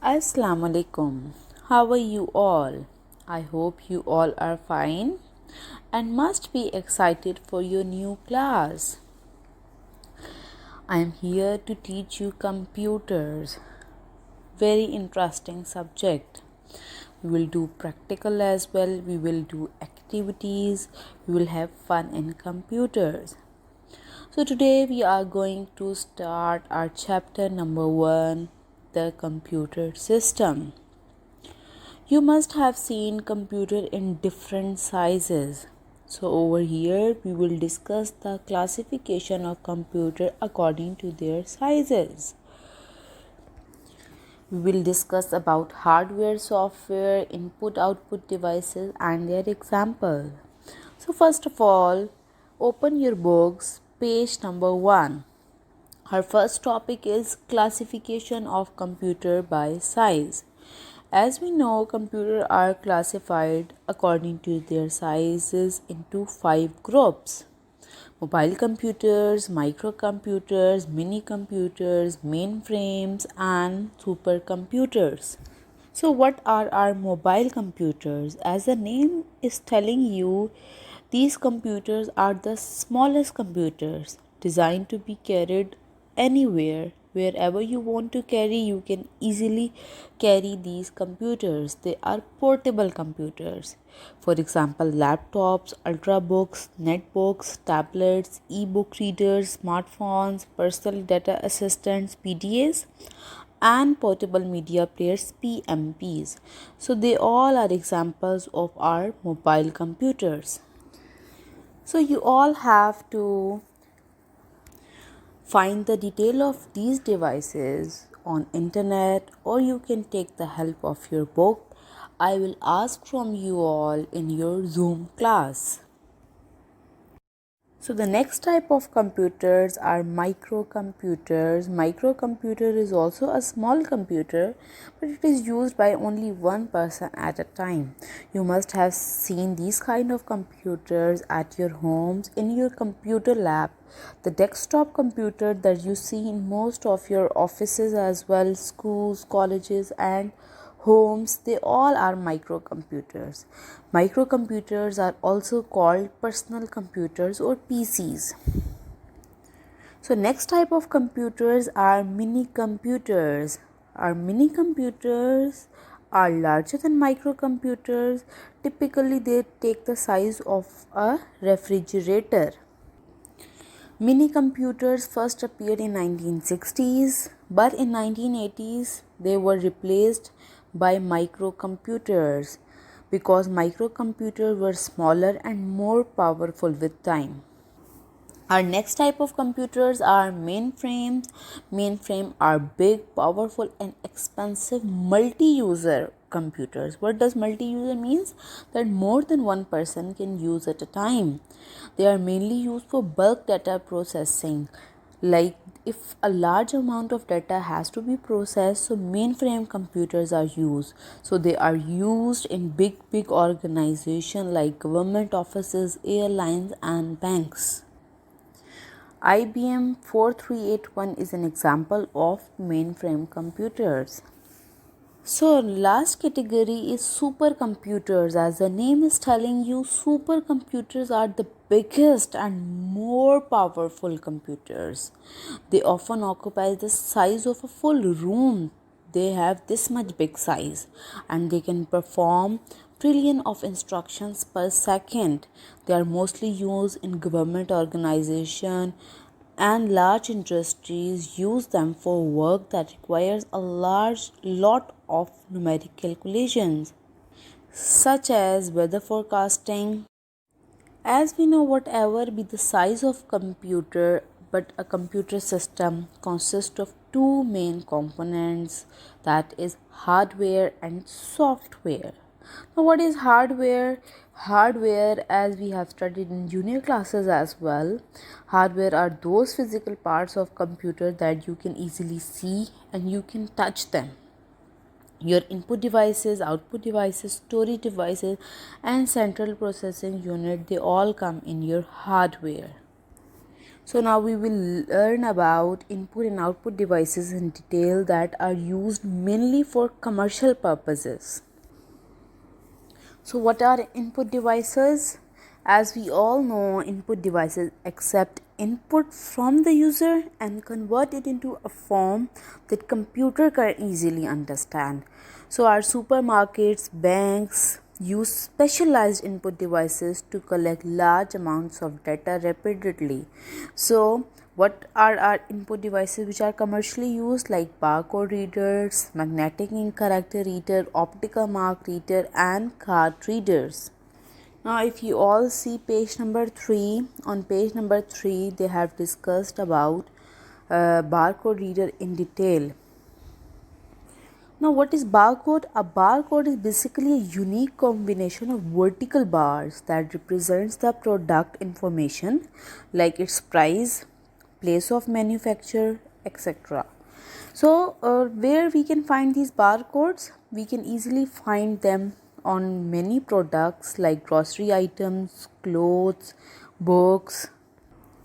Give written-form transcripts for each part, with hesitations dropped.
Assalamu alaikum. How are you all? I hope you all are fine and must be excited for your new class. I am here to teach you computers. Very interesting subject. We will do practical as well. We will do activities. We will have fun in computers. So today we are going to start our chapter number 1, the computer system. You must have seen computer in different sizes. So over here we will discuss the classification of computer according to their sizes. We will discuss about hardware, software, input output devices and their example. So first of all, open your books, page number 1. Our first topic is classification of computer by size. As we know, computers are classified according to their sizes into 5 groups: mobile computers, microcomputers, mini computers, mainframes, and supercomputers. So, what are our mobile computers? As the name is telling you, these computers are the smallest computers designed to be carried anywhere. Wherever you want to carry, you can easily carry these computers. They are portable computers. For example, laptops, ultrabooks, netbooks, tablets, e-book readers, smartphones, personal data assistants, PDAs, and portable media players, PMPs. So they all are examples of our mobile computers. So you all have to find the detail of these devices on internet, or you can take the help of your book. I will ask from you all in your Zoom class. So the next type of computers are microcomputers. Microcomputer is also a small computer, but it is used by only one person at a time. You must have seen these kind of computers at your homes, in your computer lab. The desktop computer that you see in most of your offices as well, schools, colleges, and homes, they all are microcomputers. Microcomputers are also called personal computers or PCs. So next type of computers are mini computers. Our mini computers are larger than microcomputers. Typically they take the size of a refrigerator. Mini computers first appeared in 1960s, but in 1980s they were replaced by microcomputers because microcomputers were smaller and more powerful with time. Our next type of computers are mainframes. Mainframe are big, powerful and expensive multi-user computers. What does multi-user means? That more than one person can use at a time. They are mainly used for bulk data processing. Like if a large amount of data has to be processed, so mainframe computers are used. So they are used in big organizations like government offices, airlines and banks. IBM 4381 is an example of mainframe computers. So last category is supercomputers. As the name is telling you, supercomputers are the biggest and more powerful computers. They often occupy the size of a full room. They have this much big size and they can perform trillion of instructions per second. They are mostly used in government organization, and large industries use them for work that requires a large lot of numeric calculations, such as weather forecasting. As we know, whatever be the size of computer, but a computer system consists of two main components, that is hardware and software. Now what is hardware? Hardware, as we have studied in junior classes as well, hardware are those physical parts of computer that you can easily see and you can touch them. Your input devices, output devices, storage devices and central processing unit, they all come in your hardware. So now we will learn about input and output devices in detail that are used mainly for commercial purposes. So what are input devices? As we all know, input devices accept input from the user and convert it into a form that computer can easily understand. So our supermarkets, banks use specialized input devices to collect large amounts of data rapidly. So what are our input devices which are commercially used, like barcode readers, magnetic ink character reader, optical mark reader and card readers? Now if you all see page number 3, on page number 3 they have discussed about barcode reader in detail. Now what is barcode? A barcode is basically a unique combination of vertical bars that represents the product information like its price, place of manufacture, etc. So where we can find these barcodes? We can easily find them on many products like grocery items, clothes, books.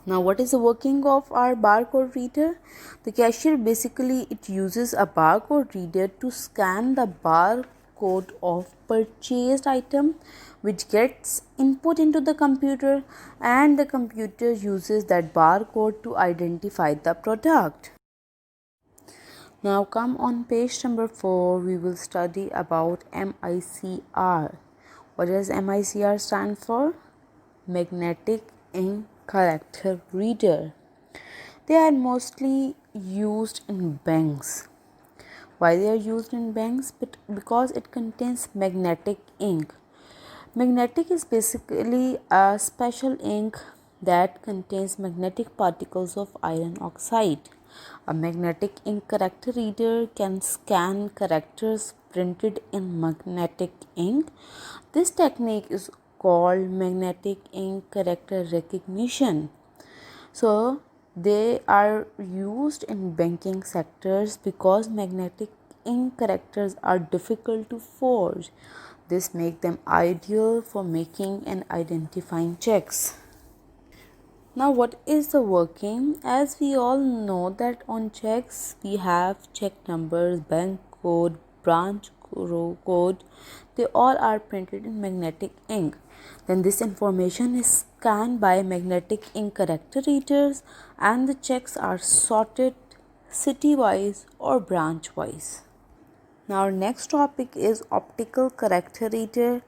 Now what is the working of our barcode reader? The cashier basically it uses a barcode reader to scan the barcode of purchased item which gets input into the computer, and the computer uses that barcode to identify the product. Now come on page number 4, we will study about MICR. What does MICR stand for? Magnetic ink character reader. They are mostly used in banks. Why they are used in banks? Because it contains magnetic ink. Magnetic is basically a special ink that contains magnetic particles of iron oxide. A magnetic ink character reader can scan characters printed in magnetic ink. This technique is called magnetic ink character recognition. So they are used in banking sectors because magnetic ink characters are difficult to forge. This makes them ideal for making and identifying checks. Now what is the working? As we all know that on checks we have check numbers, bank code, branch code. They all are printed in magnetic ink. Then this information is scanned by magnetic ink character readers and the checks are sorted city wise or branch wise. Now our next topic is optical character reader.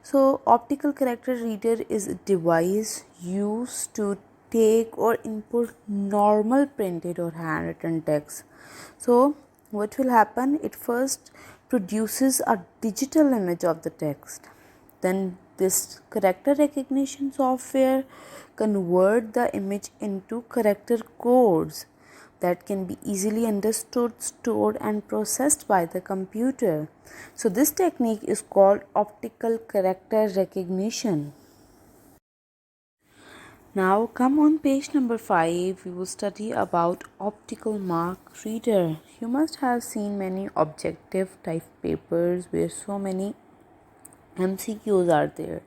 So optical character reader is a device used to take or input normal printed or handwritten text. So what will happen? It first produces a digital image of the text. Then this character recognition software convert the image into character codes that can be easily understood, stored and processed by the computer. So this technique is called optical character recognition. Now come on page number 5, we will study about optical mark reader. You must have seen many objective type papers where so many MCQs are there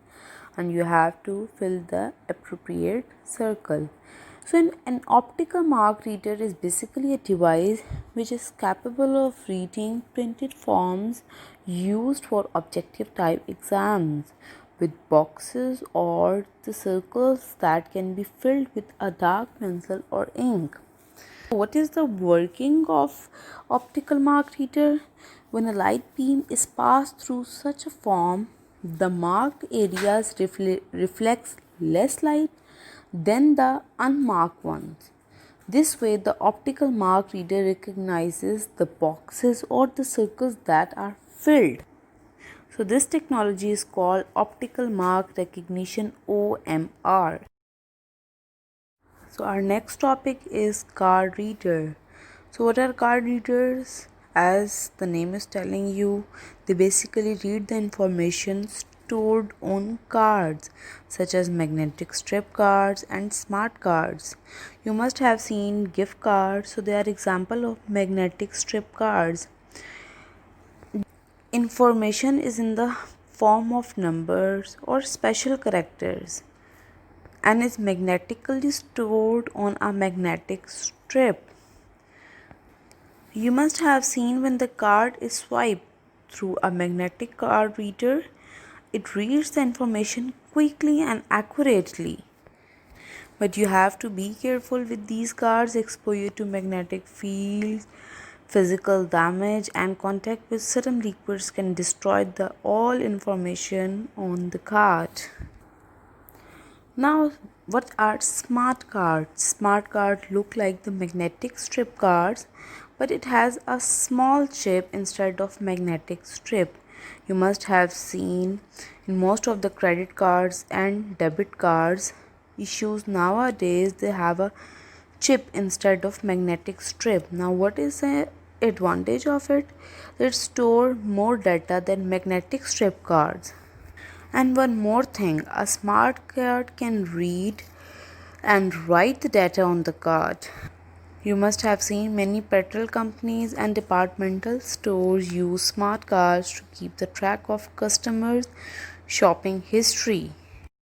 and you have to fill the appropriate circle. So an optical mark reader is basically a device which is capable of reading printed forms used for objective type exams with boxes or the circles that can be filled with a dark pencil or ink. What is the working of optical mark reader? When a light beam is passed through such a form, the marked areas reflects less light than the unmarked ones. This way, the optical mark reader recognizes the boxes or the circles that are filled. So this technology is called optical mark recognition, OMR. So our next topic is card reader. So what are card readers? As the name is telling you, they basically read the information stored on cards such as magnetic strip cards and smart cards. You must have seen gift cards, so they are example of magnetic strip cards. Information is in the form of numbers or special characters. and is magnetically stored on a magnetic strip. You must have seen when the card is swiped through a magnetic card reader, it reads the information quickly and accurately. But you have to be careful with these cards. Exposure to magnetic fields, physical damage, and contact with certain liquids can destroy the all information on the card. Now, what are smart cards? Smart cards look like the magnetic strip cards, but it has a small chip instead of magnetic strip. You must have seen in most of the credit cards and debit cards issues nowadays they have a chip instead of magnetic strip. Now, what is the advantage of it? It store more data than magnetic strip cards. And one more thing, a smart card can read and write the data on the card. You must have seen many petrol companies and departmental stores use smart cards to keep the track of customers' shopping history.